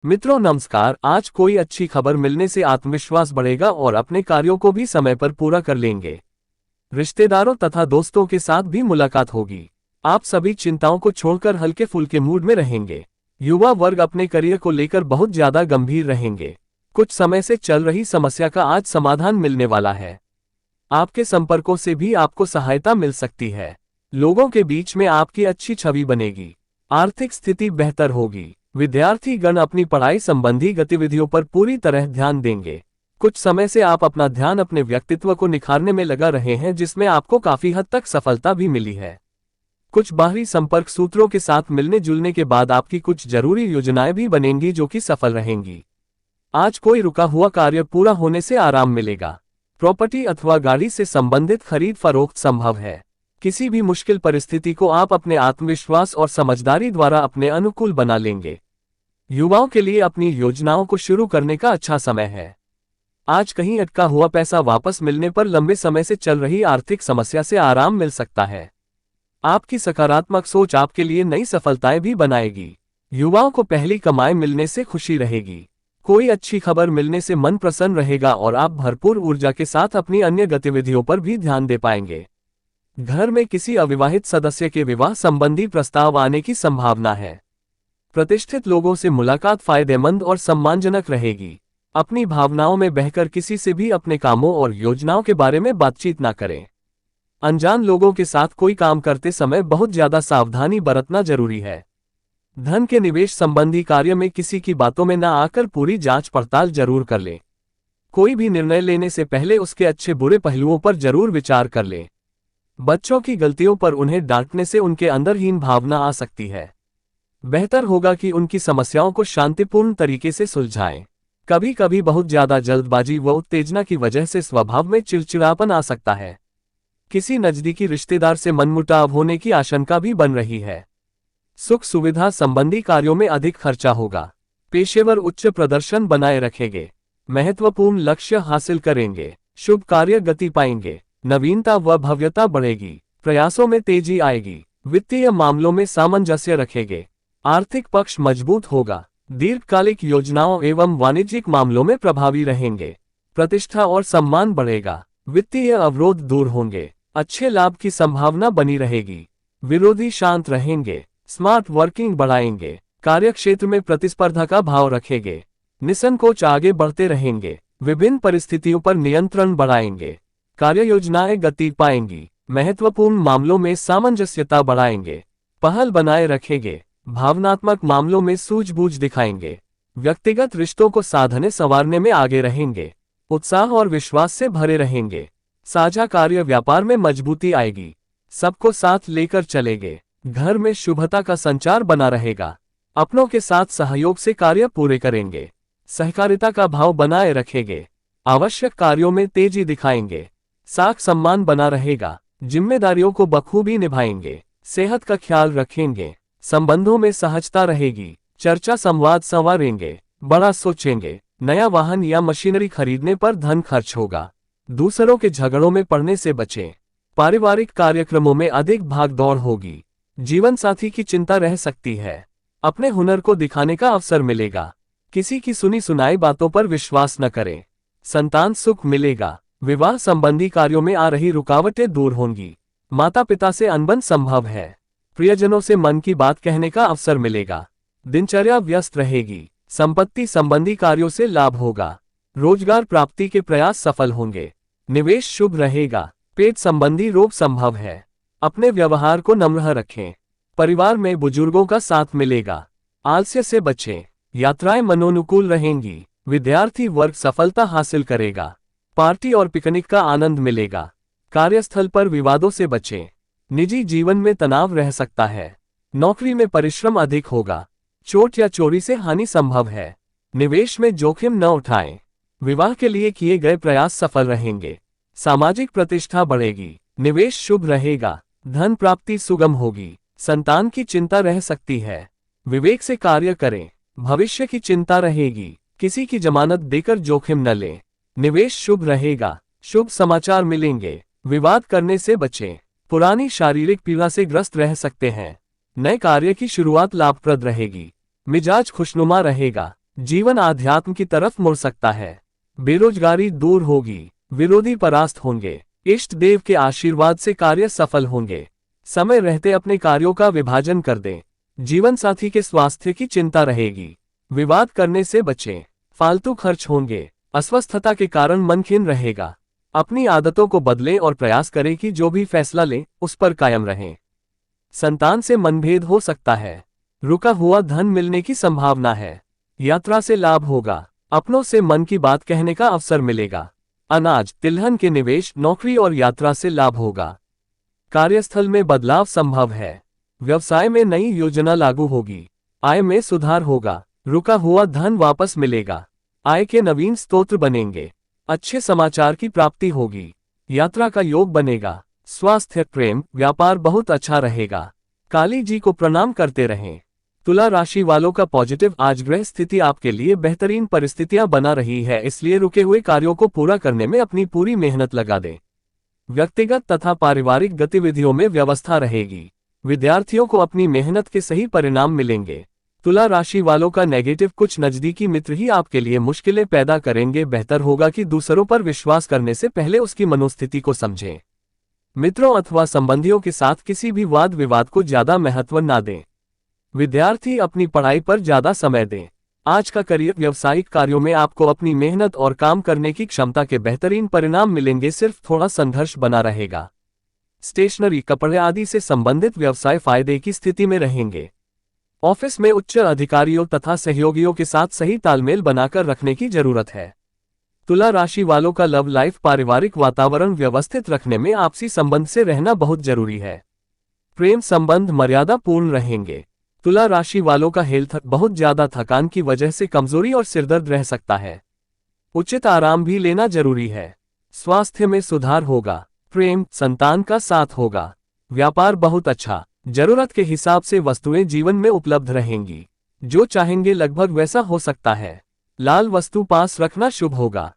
मित्रों नमस्कार। आज कोई अच्छी खबर मिलने से आत्मविश्वास बढ़ेगा और अपने कार्यों को भी समय पर पूरा कर लेंगे। रिश्तेदारों तथा दोस्तों के साथ भी मुलाकात होगी। आप सभी चिंताओं को छोड़कर हल्के फुल्के मूड में रहेंगे। युवा वर्ग अपने करियर को लेकर बहुत ज्यादा गंभीर रहेंगे। कुछ समय से चल रही समस्या का आज समाधान मिलने वाला है। आपके संपर्कों से भी आपको सहायता मिल सकती है। लोगों के बीच में आपकी अच्छी छवि बनेगी। आर्थिक स्थिति बेहतर होगी। विद्यार्थी गण अपनी पढ़ाई संबंधी गतिविधियों पर पूरी तरह ध्यान देंगे। कुछ समय से आप अपना ध्यान अपने व्यक्तित्व को निखारने में लगा रहे हैं, जिसमें आपको काफी हद तक सफलता भी मिली है। कुछ बाहरी संपर्क सूत्रों के साथ मिलने जुलने के बाद आपकी कुछ जरूरी योजनाएं भी बनेंगी जो कि सफल रहेंगी। आज कोई रुका हुआ कार्य पूरा होने से आराम मिलेगा। प्रॉपर्टी अथवा गाड़ी से संबंधित खरीद फरोख्त संभव है। किसी भी मुश्किल परिस्थिति को आप अपने आत्मविश्वास और समझदारी द्वारा अपने अनुकूल बना लेंगे। युवाओं के लिए अपनी योजनाओं को शुरू करने का अच्छा समय है। आज कहीं अटका हुआ पैसा वापस मिलने पर लंबे समय से चल रही आर्थिक समस्या से आराम मिल सकता है। आपकी सकारात्मक सोच आपके लिए नई सफलताएं भी बनाएगी। युवाओं को पहली कमाई मिलने से खुशी रहेगी। कोई अच्छी खबर मिलने से मन प्रसन्न रहेगा और आप भरपूर ऊर्जा के साथ अपनी अन्य गतिविधियों पर भी ध्यान दे पाएंगे। घर में किसी अविवाहित सदस्य के विवाह संबंधी प्रस्ताव आने की संभावना है। प्रतिष्ठित लोगों से मुलाकात फायदेमंद और सम्मानजनक रहेगी। अपनी भावनाओं में बहकर किसी से भी अपने कामों और योजनाओं के बारे में बातचीत न करें। अनजान लोगों के साथ कोई काम करते समय बहुत ज्यादा सावधानी बरतना जरूरी है। धन के निवेश संबंधी कार्य में किसी की बातों में न आकर पूरी जांच पड़ताल जरूर कर लें। कोई भी निर्णय लेने से पहले उसके अच्छे बुरे पहलुओं पर जरूर विचार कर लें। बच्चों की गलतियों पर उन्हें डांटने से उनके अंदर हीन भावना आ सकती है। बेहतर होगा कि उनकी समस्याओं को शांतिपूर्ण तरीके से सुलझाएं। कभी कभी बहुत ज्यादा जल्दबाजी व उत्तेजना की वजह से स्वभाव में चिड़चिड़ापन आ सकता है। किसी नजदीकी रिश्तेदार से मनमुटाव होने की आशंका भी बन रही है। सुख सुविधा संबंधी कार्यों में अधिक खर्चा होगा। पेशेवर उच्च प्रदर्शन बनाए रखेंगे। महत्वपूर्ण लक्ष्य हासिल करेंगे। शुभ कार्य गति पाएंगे। नवीनता व भव्यता बढ़ेगी। प्रयासों में तेजी आएगी। वित्तीय मामलों में सामंजस्य रखेंगे। आर्थिक पक्ष मजबूत होगा। दीर्घकालिक योजनाओं एवं वाणिज्यिक मामलों में प्रभावी रहेंगे। प्रतिष्ठा और सम्मान बढ़ेगा। वित्तीय अवरोध दूर होंगे। अच्छे लाभ की संभावना बनी रहेगी। विरोधी शांत रहेंगे। स्मार्ट वर्किंग बढ़ाएंगे। कार्यक्षेत्र में प्रतिस्पर्धा का भाव रखेंगे। निसंकोच आगे बढ़ते रहेंगे। विभिन्न परिस्थितियों पर नियंत्रण बढ़ाएंगे। कार्य योजनाएं गति पाएंगी। महत्वपूर्ण मामलों में सामंजस्यता बढ़ाएंगे। पहल बनाए रखेंगे। भावनात्मक मामलों में सूझबूझ दिखाएंगे। व्यक्तिगत रिश्तों को साधने संवारने में आगे रहेंगे। उत्साह और विश्वास से भरे रहेंगे। साझा कार्य व्यापार में मजबूती आएगी। सबको साथ लेकर चलेंगे। घर में शुभता का संचार बना रहेगा। अपनों के साथ सहयोग से कार्य पूरे करेंगे। सहकारिता का भाव बनाए रखेंगे। आवश्यक कार्यों में तेजी दिखाएंगे। साख सम्मान बना रहेगा। जिम्मेदारियों को बखूबी निभाएंगे। सेहत का ख्याल रखेंगे। संबंधों में सहजता रहेगी। चर्चा संवाद संवारेंगे। बड़ा सोचेंगे। नया वाहन या मशीनरी खरीदने पर धन खर्च होगा। दूसरों के झगड़ों में पड़ने से बचें। पारिवारिक कार्यक्रमों में अधिक भागदौड़ होगी। जीवन साथी की चिंता रह सकती है। अपने हुनर को दिखाने का अवसर मिलेगा। किसी की सुनी सुनाई बातों पर विश्वास न करें। संतान सुख मिलेगा। विवाह संबंधी कार्यों में आ रही रुकावटें दूर होंगी। माता पिता से अनबन संभव है। प्रियजनों से मन की बात कहने का अवसर मिलेगा। दिनचर्या व्यस्त रहेगी। संपत्ति संबंधी कार्यों से लाभ होगा। रोजगार प्राप्ति के प्रयास सफल होंगे। निवेश शुभ रहेगा। पेट संबंधी रोग संभव है। अपने व्यवहार को नम्र रखें। परिवार में बुजुर्गों का साथ मिलेगा। आलस्य से बचें। यात्राएं मनोनुकूल रहेंगी। विद्यार्थी वर्ग सफलता हासिल करेगा। पार्टी और पिकनिक का आनंद मिलेगा। कार्यस्थल पर विवादों से बचें। निजी जीवन में तनाव रह सकता है। नौकरी में परिश्रम अधिक होगा। चोट या चोरी से हानि संभव है। निवेश में जोखिम न उठाएं। विवाह के लिए किए गए प्रयास सफल रहेंगे। सामाजिक प्रतिष्ठा बढ़ेगी। निवेश शुभ रहेगा। धन प्राप्ति सुगम होगी। संतान की चिंता रह सकती है। विवेक से कार्य करें। भविष्य की चिंता रहेगी। किसी की जमानत देकर जोखिम न लें। निवेश शुभ रहेगा। शुभ समाचार मिलेंगे। विवाद करने से बचें। पुरानी शारीरिक पीड़ा से ग्रस्त रह सकते हैं। नए कार्य की शुरुआत लाभप्रद रहेगी। मिजाज खुशनुमा रहेगा। जीवन आध्यात्म की तरफ मुड़ सकता है। बेरोजगारी दूर होगी, विरोधी परास्त होंगे, इष्ट देव के आशीर्वाद से कार्य सफल होंगे। समय रहते अपने कार्यों का विभाजन कर दें। जीवन साथी के स्वास्थ्य की चिंता रहेगी, विवाद करने से बचें। फालतू खर्च होंगे, अस्वस्थता के कारण मन खिन्न रहेगा। अपनी आदतों को बदलें और प्रयास करें कि जो भी फैसला लें उस पर कायम रहें। संतान से मनभेद हो सकता है, रुका हुआ धन मिलने की संभावना है। यात्रा से लाभ होगा, अपनों से मन की बात कहने का अवसर मिलेगा। अनाज, तिलहन के निवेश, नौकरी और यात्रा से लाभ होगा। कार्यस्थल में बदलाव संभव है, व्यवसाय में नई योजना लागू होगी। आय में सुधार होगा, रुका हुआ धन वापस मिलेगा। आय के नवीन स्तोत्र बनेंगे, अच्छे समाचार की प्राप्ति होगी। यात्रा का योग बनेगा। स्वास्थ्य, प्रेम, व्यापार बहुत अच्छा रहेगा। काली जी को प्रणाम करते रहें। तुला राशि वालों का पॉजिटिव, आज ग्रह स्थिति आपके लिए बेहतरीन परिस्थितियां बना रही है, इसलिए रुके हुए कार्यों को पूरा करने में अपनी पूरी मेहनत लगा दें। व्यक्तिगत तथा पारिवारिक गतिविधियों में व्यवस्था रहेगी। विद्यार्थियों को अपनी मेहनत के सही परिणाम मिलेंगे। तुला राशि वालों का नेगेटिव, कुछ नजदीकी मित्र ही आपके लिए मुश्किलें पैदा करेंगे। बेहतर होगा कि दूसरों पर विश्वास करने से पहले उसकी मनोस्थिति को समझें। मित्रों अथवा संबंधियों के साथ किसी भी वाद विवाद को ज्यादा महत्व न दें। विद्यार्थी अपनी पढ़ाई पर ज्यादा समय दें। आज का करियर, व्यवसायिक कार्यों में आपको अपनी मेहनत और काम करने की क्षमता के बेहतरीन परिणाम मिलेंगे, सिर्फ थोड़ा संघर्ष बना रहेगा। स्टेशनरी, कपड़े आदि से संबंधित व्यवसाय फायदे की स्थिति में रहेंगे। ऑफिस में उच्च अधिकारियों तथा सहयोगियों के साथ सही तालमेल बनाकर रखने की जरूरत है। तुला राशि वालों का लव लाइफ, पारिवारिक वातावरण व्यवस्थित रखने में आपसी संबंध से रहना बहुत जरूरी है। प्रेम संबंध मर्यादा पूर्ण रहेंगे। तुला राशि वालों का हेल्थ, बहुत ज्यादा थकान की वजह से कमजोरी और सिरदर्द रह सकता है। उचित आराम भी लेना जरूरी है। स्वास्थ्य में सुधार होगा। प्रेम, संतान का साथ होगा। व्यापार बहुत अच्छा, जरूरत के हिसाब से वस्तुएं जीवन में उपलब्ध रहेंगी। जो चाहेंगे लगभग वैसा हो सकता है। लाल वस्तु पास रखना शुभ होगा।